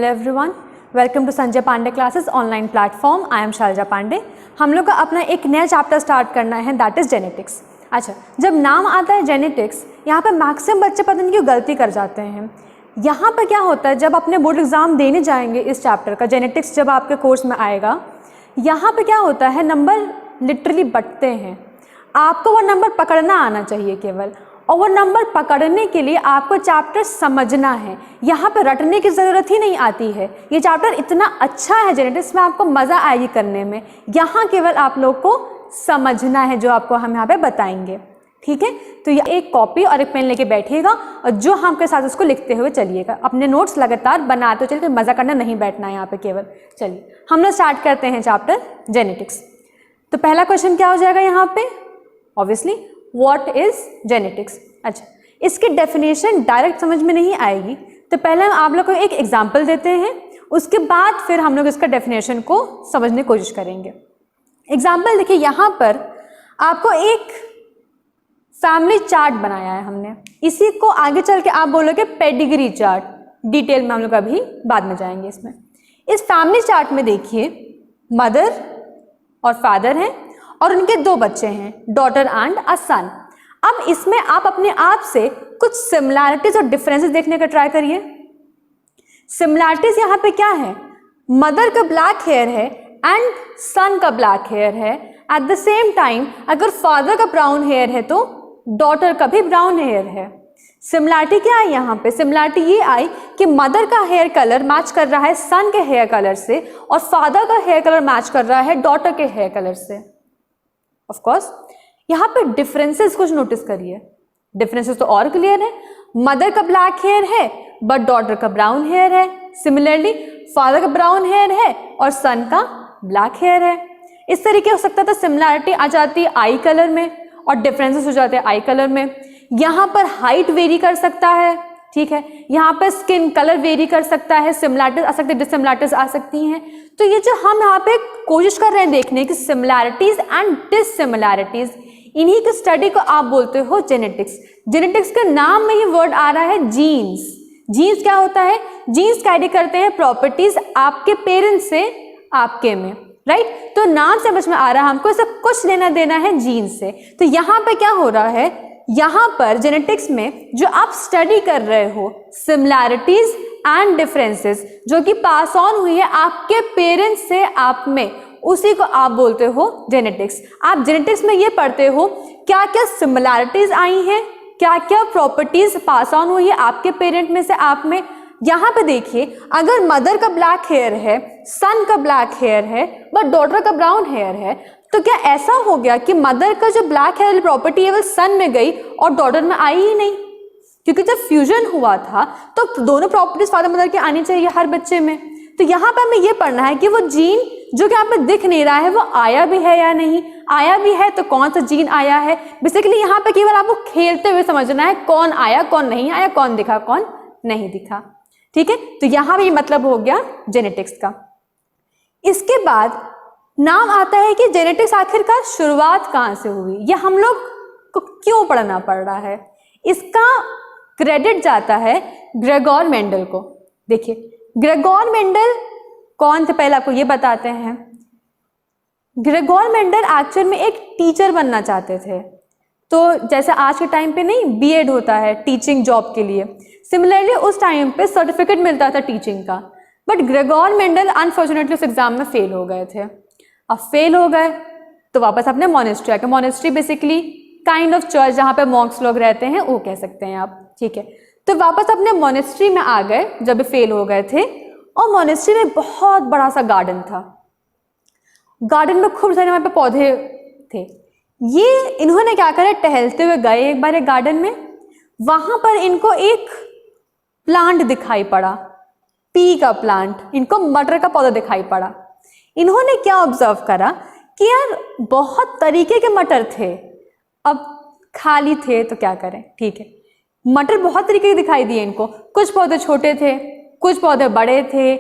Hello everyone, welcome to Sanjay Pandey classes online platform. I am Shalja Pandey. हम लोग का अपना एक नया चैप्टर स्टार्ट करना है, दैट इज़ जेनेटिक्स। अच्छा, जब नाम आता है जेनेटिक्स, यहाँ पे मैक्सिमम बच्चे पता नहीं क्यों गलती कर जाते हैं। यहाँ पर क्या होता है, जब अपने बोर्ड एग्ज़ाम देने जाएंगे इस चैप्टर का, जेनेटिक्स जब आपके कोर्स में आएगा, यहाँ पर क्या होता है, नंबर लिटरली बंटते हैं। आपको वो नंबर पकड़ना आना चाहिए केवल, और वो नंबर पकड़ने के लिए आपको चैप्टर समझना है। यहाँ पर रटने की ज़रूरत ही नहीं आती है। ये चैप्टर इतना अच्छा है जेनेटिक्स में, आपको मज़ा आएगी करने में। यहाँ केवल आप लोग को समझना है जो आपको हम यहाँ पे बताएंगे, ठीक है। तो ये एक कॉपी और एक पेन लेके बैठिएगा और जो हमके साथ उसको लिखते हुए चलिएगा। अपने नोट्स लगातार बनाते चलिए, तो मज़ा करना नहीं बैठना है यहाँ पे केवल। चलिए हम लोग स्टार्ट करते हैं चैप्टर जेनेटिक्स। तो पहला क्वेश्चन क्या हो जाएगा यहाँ पे, ऑब्वियसली व्हाट इज जेनेटिक्स। अच्छा, इसकी डेफिनेशन डायरेक्ट समझ में नहीं आएगी, तो पहले हम आप लोग को एक एग्जांपल देते हैं, उसके बाद फिर हम लोग इसका डेफिनेशन को समझने की कोशिश करेंगे। एग्जांपल देखिए, यहाँ पर आपको एक फैमिली चार्ट बनाया है हमने। इसी को आगे चल के आप बोलोगे पेडिग्री चार्ट। डिटेल में हम लोग अभी बाद में जाएंगे इसमें। इस फैमिली चार्ट में देखिए, मदर और फादर हैं और उनके दो बच्चे हैं, डॉटर एंड अ सन। अब इसमें आप अपने आप से कुछ सिमिलैरिटीज और डिफरेंसेस देखने का ट्राई करिए। सिमिलैरिटीज यहाँ पे क्या है, मदर का ब्लैक हेयर है एंड सन का ब्लैक हेयर है। एट द सेम टाइम अगर फादर का ब्राउन हेयर है तो डॉटर का भी ब्राउन हेयर है। सिमिलैरिटी क्या है यहाँ पे, सिमिलैरिटी ये आई कि मदर का हेयर कलर मैच कर रहा है सन के हेयर कलर से, और फादर का हेयर कलर मैच कर रहा है डॉटर के हेयर कलर से। ऑफ कोर्स यहाँ पे डिफरेंसेस कुछ नोटिस करिए। डिफरेंसेस तो और क्लियर है, मदर का ब्लैक हेयर है बट डॉटर का ब्राउन हेयर है। सिमिलरली फादर का ब्राउन हेयर है और सन का ब्लैक हेयर है। इस तरीके हो सकता था सिमिलैरिटी आ जाती है आई कलर में और डिफरेंसेस हो जाते हैं आई कलर में। यहाँ पर हाइट वेरी कर सकता है, ठीक है। यहाँ पर स्किन कलर वेरी कर सकता है, सिमिलैरिटीज आ सकती है, डिससिमिलैरिटीज आ सकती हैं। तो ये जो हम यहाँ पे कोशिश कर रहे हैं देखने की सिमिलैरिटीज एंड डिससिमिलैरिटीज, इन्हीं की स्टडी को आप बोलते हो जेनेटिक्स। जेनेटिक्स के नाम में ही वर्ड आ रहा है जीन्स। जीन्स क्या होता है, जीन्स कैरी करते हैं प्रॉपर्टीज आपके पेरेंट्स से आपके में, राइट। तो नाम समझ में आ रहा है हमको, सब कुछ लेना देना है जीन्स से। तो यहाँ पे क्या हो रहा है, यहाँ पर जेनेटिक्स में जो आप स्टडी कर रहे हो सिमिलैरिटीज एंड डिफरेंसेस जो कि पास ऑन हुई है आपके पेरेंट्स से आप में, उसी को आप बोलते हो जेनेटिक्स। आप जेनेटिक्स में ये पढ़ते हो क्या क्या सिमिलैरिटीज आई हैं, क्या क्या प्रॉपर्टीज पास ऑन हुई है आपके पेरेंट में से आप में। यहाँ पे देखिए, अगर मदर का ब्लैक हेयर है, सन का ब्लैक हेयर है बट डॉटर का ब्राउन हेयर है, तो क्या ऐसा हो गया कि मदर का जो ब्लैक हेयर प्रॉपर्टी है वो सन में गई और डॉटर में आई ही नहीं? क्योंकि जब फ्यूजन हुआ था तो दोनों प्रॉपर्टीज फादर मदर की आनी चाहिए हर बच्चे में। तो यहाँ पे हमें ये पढ़ना है कि वो जीन जो कि यहाँ पे दिख नहीं रहा है वो आया भी है या नहीं, आया भी है तो कौन सा जीन आया है। बेसिकली यहाँ पे केवल आपको खेलते हुए समझना है कौन आया कौन नहीं आया, कौन दिखा कौन नहीं दिखा, ठीक है। तो यहाँ पे ये मतलब हो गया जेनेटिक्स का। इसके बाद नाम आता है कि जेनेटिक्स आखिरकार शुरुआत कहाँ से हुई, ये हम लोग को क्यों पढ़ना पड़ रहा है। इसका क्रेडिट जाता है ग्रेगोर मेंडल को। देखिए ग्रेगोर मेंडल कौन थे, पहले आपको ये बताते हैं। ग्रेगोर मेंडल एक्चुअल में एक टीचर बनना चाहते थे। तो जैसे आज के टाइम पे नहीं बीएड होता है टीचिंग जॉब के लिए, सिमिलरली उस टाइम पे सर्टिफिकेट मिलता था टीचिंग का। बट ग्रेगोर मेंडल अनफॉर्चुनेटली उस एग्जाम में फेल हो गए थे। अब फेल हो गए तो वापस अपने मोनेस्ट्री आके, monastery basically kind of church जहाँ पे मॉन्क्स लोग रहते हैं वो कह सकते हैं आप, ठीक है। तो वापस अपने मोनेस्ट्री में आ गए जब फेल हो गए थे, और मोनेस्ट्री में बहुत बड़ा सा गार्डन था। गार्डन में खूब सारे वहाँ पे पौधे थे। ये इन्होंने क्या करा, टहलते हुए गए एक बार एक गार्डन में, वहाँ पर इनको एक प्लांट दिखाई पड़ा, पी का प्लांट, इनको मटर का पौधा दिखाई पड़ा। इन्होंने क्या ऑब्जर्व करा कि यार बहुत तरीके के मटर थे, अब खाली थे तो क्या करें, ठीक है। मटर बहुत तरीके के दिखाई दिए इनको, कुछ पौधे छोटे थे, कुछ पौधे बड़े थे,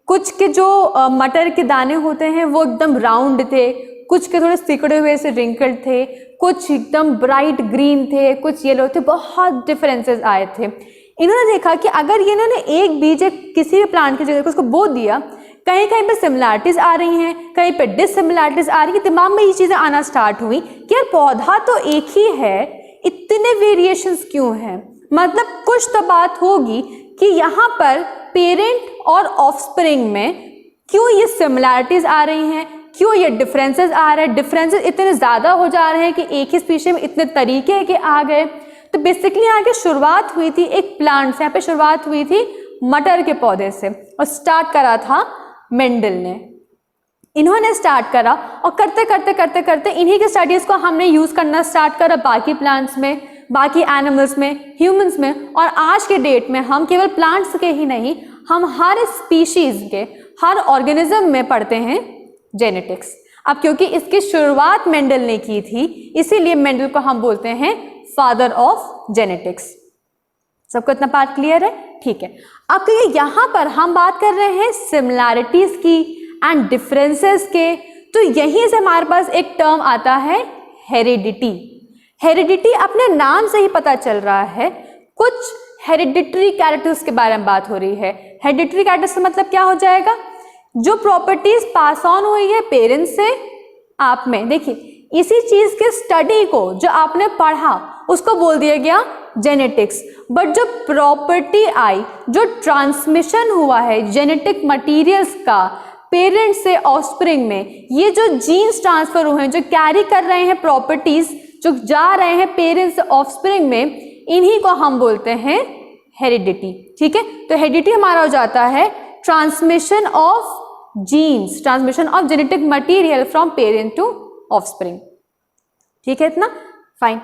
कुछ के जो मटर के दाने होते हैं वो एकदम राउंड थे, कुछ के थोड़े सिकड़े हुए से रिंकल्ड थे, कुछ एकदम ब्राइट ग्रीन थे, कुछ येलो थे, बहुत डिफरेंसेस आए थे। इन्होंने देखा कि अगर ये इन्होंने एक बीज किसी भी प्लांट की जगह को उसको बो दिया, कहीं कहीं पे सिमिलैरिटीज आ रही हैं, कहीं पे डिससिमिलैरिटीज आ रही है, दिमाग में ये चीज़ें आना स्टार्ट हुई कि यार पौधा तो एक ही है, इतने वेरिएशंस क्यों हैं। मतलब कुछ तो बात होगी कि यहाँ पर पेरेंट और ऑफस्प्रिंग में क्यों ये सिमिलैरिटीज आ रही हैं, क्यों ये डिफरेंसेस आ रहे हैं, डिफरेंसेस इतने ज़्यादा हो जा रहे हैं कि एक ही स्पीशीज में इतने तरीके के आ गए। तो बेसिकली यहाँ की शुरुआत हुई थी एक प्लांट से, यहाँ पे शुरुआत हुई थी मटर के पौधे से और स्टार्ट करा था मेंडल ने। इन्होंने स्टार्ट करा और करते करते करते करते इन्हीं के स्टडीज़ को हमने यूज़ करना स्टार्ट करा बाकी प्लांट्स में, बाकी एनिमल्स में, ह्यूमंस में, और आज के डेट में हम केवल प्लांट्स के ही नहीं, हम हर स्पीशीज़ के, हर ऑर्गेनिज्म में पढ़ते हैं जेनेटिक्स। अब क्योंकि इसकी शुरुआत मेंडल ने की थी, इसीलिए मेंडल को हम बोलते हैं फादर ऑफ जेनेटिक्स। सबको इतना पार्ट क्लियर है? ठीक है। अब क्योंकि यहाँ पर हम बात कर रहे हैं सिमिलैरिटीज की एंड डिफरेंसेस के, तो यहीं से हमारे पास एक टर्म आता है हेरिडिटी। हेरिडिटी अपने नाम से ही पता चल रहा है, कुछ हेरिडिटरी कैरेक्टर्स के बारे में बात हो रही है। हेरिडिटरी कैरेक्टर्स का मतलब क्या हो जाएगा? जो प्रॉपर्टीज पास ऑन हुई है पेरेंट्स से आप में। देखिए इसी चीज के स्टडी को जो आपने पढ़ा उसको बोल दिया गया जेनेटिक्स, बट जो प्रॉपर्टी आई, जो ट्रांसमिशन हुआ है जेनेटिक मटेरियल्स का पेरेंट से ऑफस्प्रिंग में, ये जो जीन्स ट्रांसफर हुए हैं, जो कैरी कर रहे हैं प्रॉपर्टीज, जो जा रहे हैं पेरेंट्स से ऑफस्प्रिंग में, इन्हीं को हम बोलते हैं हेरिडिटी। ठीक है, तो हेरिडिटी हमारा हो जाता है transmission of genes, transmission of genetic material from parent to offspring. ठीक है, इतना फाइन।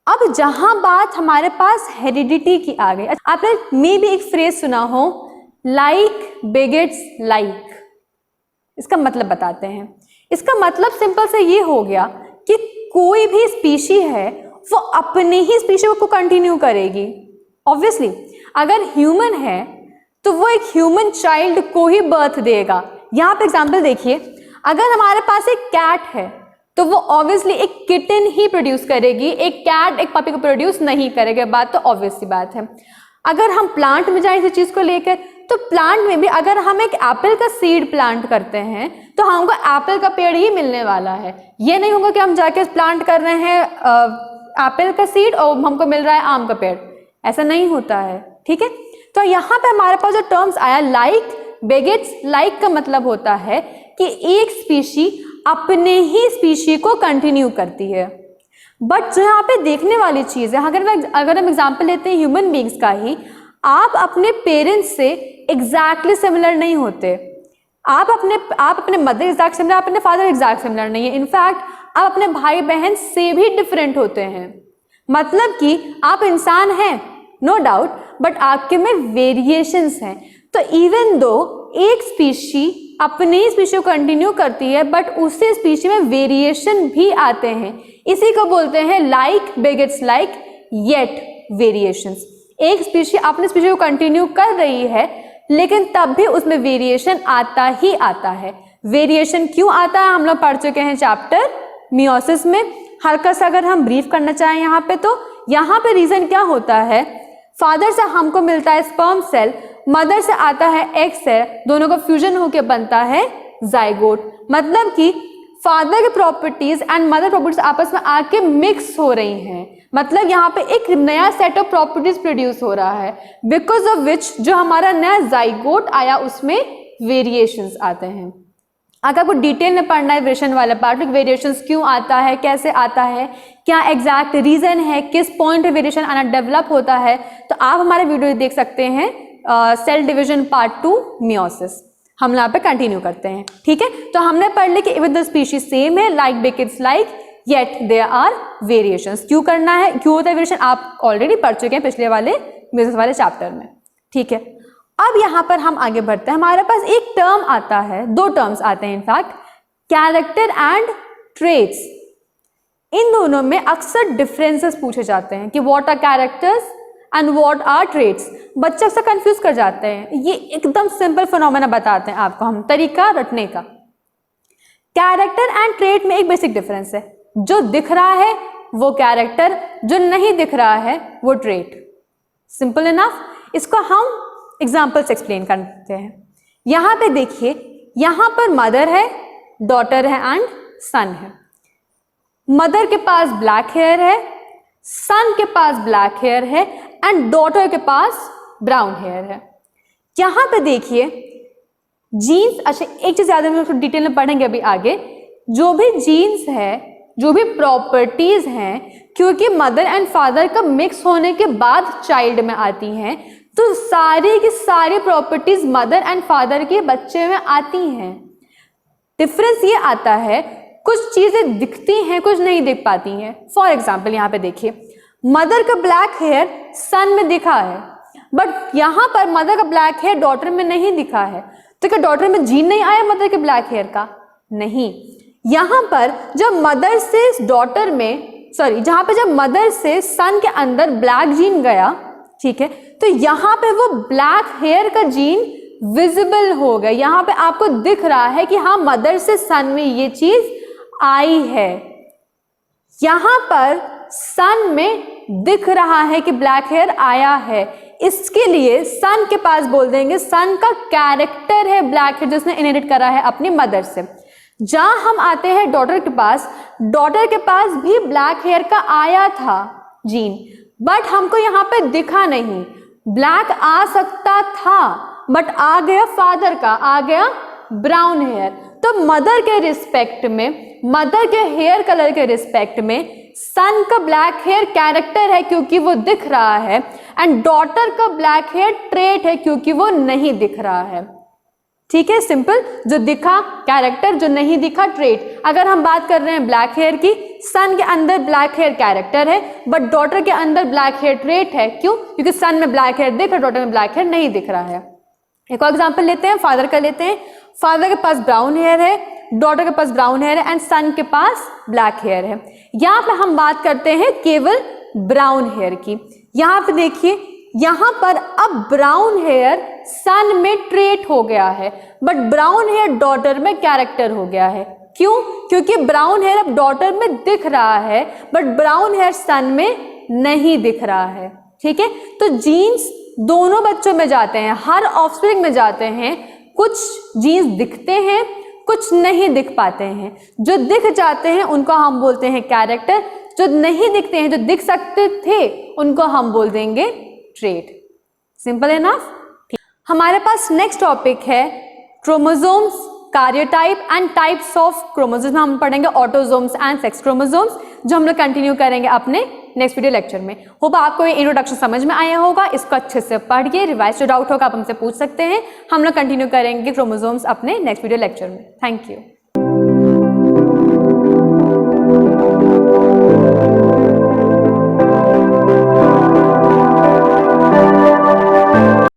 अब जहां बात हमारे पास हेरिडिटी की आ गई, आपने मे भी एक फ्रेज सुना हो, लाइक बिगेट्स लाइक। इसका मतलब बताते हैं। इसका मतलब सिंपल से ये हो गया कि कोई भी स्पीशी है वो अपने ही स्पीशी को कंटिन्यू करेगी। ऑब्वियसली अगर ह्यूमन है तो वो एक ह्यूमन चाइल्ड को ही बर्थ देगा। यहाँ पे एग्जाम्पल देखिए, अगर हमारे पास एक कैट है तो वो ऑब्वियसली एक किटन ही प्रोड्यूस करेगी, एक कैट एक पपी को प्रोड्यूस नहीं करेगा। बात तो ऑब्वियस सी बात है। अगर हम प्लांट में जाए इस चीज को लेकर, तो प्लांट में भी अगर हम एक एप्पल का सीड प्लांट करते हैं तो हमको एप्पल का पेड़ ही मिलने वाला है। ये नहीं होगा कि हम जाके प्लांट कर रहे हैं एप्पल का सीड और हमको मिल रहा है आम का पेड़, ऐसा नहीं होता है। ठीक है, तो यहाँ पे हमारे पास जो टर्म्स आया लाइक बेगेट्स लाइक का मतलब होता है कि एक स्पीशी अपने ही स्पीशी को कंटिन्यू करती है। बट जो यहाँ पे देखने वाली चीज़ है, अगर हम एग्जाम्पल लेते हैं ह्यूमन बींग्स का ही, आप अपने पेरेंट्स से एग्जैक्टली सिमिलर नहीं होते। आप अपने मदर एग्जैक्ट सिमिलर, आप अपने फादर एग्जैक्ट सिमिलर नहीं है। इनफैक्ट आप अपने भाई बहन से भी डिफरेंट होते हैं। मतलब कि आप इंसान हैं नो डाउट, बट आपके में वेरिएशंस हैं। तो इवन दो एक स्पीशी अपनी स्पीशी को कंटिन्यू करती है, बट उसी स्पीशी में वेरिएशन भी आते हैं। इसी को बोलते हैं लाइक बेगेट्स लाइक येट वेरिएशंस। एक स्पीशी अपनी स्पीशी को कंटिन्यू कर रही है, लेकिन तब भी उसमें वेरिएशन आता ही आता है। वेरिएशन क्यों आता है हम लोग पढ़ चुके हैं चैप्टर मियोसिस में। हल्का सा अगर हम ब्रीफ करना चाहें यहाँ पे, तो यहाँ पे रीजन क्या होता है, फादर से हमको मिलता है स्पर्म सेल, मदर से आता है एग सेल, दोनों का फ्यूजन होकर बनता है जाइगोट। मतलब कि फादर के प्रॉपर्टीज एंड मदर प्रॉपर्टीज आपस में आके मिक्स हो रही हैं। मतलब यहाँ पे एक नया सेट ऑफ प्रॉपर्टीज प्रोड्यूस हो रहा है, बिकॉज ऑफ विच जो हमारा नया जाइगोट आया उसमें वेरिएशंस आते हैं। अगर आपको डिटेल में पढ़ना है वेरिएशन वाला पार्ट, वेरिएशंस क्यों आता है, कैसे आता है, क्या एग्जैक्ट रीजन है, किस पॉइंट पे वेरिएशन आना डेवलप होता है, तो आप हमारे वीडियो देख सकते हैं सेल डिवीजन पार्ट 2 मियोसिस। हम यहाँ पे कंटिन्यू करते हैं। ठीक है, तो हमने पढ़ ली कि इवन द स्पीशीज सेम है, लाइक बेकिड्स like yet there are variations. क्यों करना है, क्यों होता है वेरिएशन, आप ऑलरेडी पढ़ चुके हैं पिछले वाले चैप्टर में। ठीक है, अब यहाँ पर हम आगे बढ़ते हैं। हमारे पास एक टर्म आता है, दो टर्म्स आते हैं इनफैक्ट, कैरेक्टर एंड ट्रेट्स। इन दोनों में अक्सर डिफरेंसेस पूछे जाते हैं कि what are characters and what are traits. बच्चे अक्सर कंफ्यूज कर जाते हैं। ये एकदम सिंपल फिनोमेना बताते हैं आपको हम, तरीका रटने का। कैरेक्टर एंड ट्रेट में एक बेसिक डिफरेंस है, जो दिख रहा है वो कैरेक्टर, जो नहीं दिख रहा है वो ट्रेट। Simple enough. इसको हम एग्जाम्पल से एक्सप्लेन करते हैं। यहाँ पे देखिए, यहाँ पर मदर है, डॉटर है एंड सन है। मदर के पास ब्लैक हेयर है, सन के पास ब्लैक हेयर है एंड डॉटर के पास ब्राउन हेयर है। यहाँ पे देखिए जीन्स, अच्छा एक चीज याद है, डिटेल में पढ़ेंगे अभी आगे। जो भी जीन्स है, जो भी प्रॉपर्टीज हैं, क्योंकि मदर एंड फादर का मिक्स होने के बाद चाइल्ड में आती हैं, तो सारी की सारी प्रॉपर्टीज मदर एंड फादर के बच्चे में आती हैं। डिफरेंस ये आता है, कुछ चीजें दिखती हैं, कुछ नहीं दिख पाती हैं। फॉर एग्जाम्पल यहाँ पे देखिए, मदर का ब्लैक हेयर सन में दिखा है, बट यहाँ पर मदर का ब्लैक हेयर डॉटर में नहीं दिखा है। तो क्या डॉटर में जीन नहीं आया मदर के ब्लैक हेयर का? नहीं। यहाँ पर जब मदर से डॉटर में, सॉरी, जहाँ पे जब मदर से सन के अंदर ब्लैक जीन गया, ठीक है, तो यहाँ पे वो ब्लैक हेयर का जीन विजिबल हो गया। यहाँ पे आपको दिख रहा है कि हाँ मदर से सन में ये चीज आई है। यहाँ पर सन में दिख रहा है कि ब्लैक हेयर आया है, इसके लिए सन के पास बोल देंगे सन का कैरेक्टर है ब्लैक हेयर, जिसने इनहेरिट करा है अपनी मदर से। जहां हम आते हैं डॉटर के पास, डॉटर के पास भी ब्लैक हेयर का आया था जीन, बट हमको यहाँ पे दिखा नहीं। ब्लैक आ सकता था बट आ गया फादर का, आ गया ब्राउन हेयर। तो मदर के रिस्पेक्ट में, मदर के हेयर कलर के रिस्पेक्ट में सन का ब्लैक हेयर कैरेक्टर है क्योंकि वो दिख रहा है, एंड डॉटर का ब्लैक हेयर ट्रेट है क्योंकि वो नहीं दिख रहा है। ठीक है, सिंपल। जो दिखा कैरेक्टर, जो नहीं दिखा ट्रेट। अगर हम बात कर रहे हैं ब्लैक हेयर की, सन के अंदर ब्लैक हेयर कैरेक्टर है बट डॉटर के अंदर ब्लैक हेयर ट्रेट है। क्यों? क्योंकि सन में ब्लैक हेयर दिख रहा है, डॉटर में ब्लैक हेयर नहीं दिख रहा है। एक और एग्जांपल लेते हैं, फादर का लेते हैं। फादर के पास ब्राउन हेयर है, डॉटर के पास ब्राउन हेयर है एंड सन के पास ब्लैक हेयर है। यहाँ पे हम बात करते हैं केवल ब्राउन हेयर की। यहाँ पे देखिए, यहाँ पर अब ब्राउन हेयर सन में ट्रेट हो गया है बट ब्राउन हेयर डॉटर में कैरेक्टर हो गया है। क्यों? क्योंकि ब्राउन हेयर अब डॉटर में दिख रहा है बट ब्राउन हेयर सन में नहीं दिख रहा है। ठीक है, तो जीन्स दोनों बच्चों में जाते हैं, हर ऑफस्प्रिंग में जाते हैं। कुछ जीन्स दिखते हैं, कुछ नहीं दिख पाते हैं। जो दिख जाते हैं उनको हम बोलते हैं कैरेक्टर, जो नहीं दिखते हैं, जो दिख सकते थे, उनको हम बोल देंगे ट्रेट। Simple enough. हमारे पास नेक्स्ट टॉपिक है chromosomes, कार्योटाइप and types of chromosomes. हम पढ़ेंगे ऑटोसोम्स एंड सेक्स क्रोमोसोम्स, जो हम लोग कंटिन्यू करेंगे अपने नेक्स्ट वीडियो लेक्चर में। होप आपको ये इंट्रोडक्शन समझ में आया होगा। इसको अच्छे से पढ़िए, रिवाइज जो डाउट होगा आप हमसे पूछ सकते हैं। हम लोग कंटिन्यू करेंगे क्रोमोसोम्स अपने नेक्स्ट वीडियो लेक्चर में। Thank you.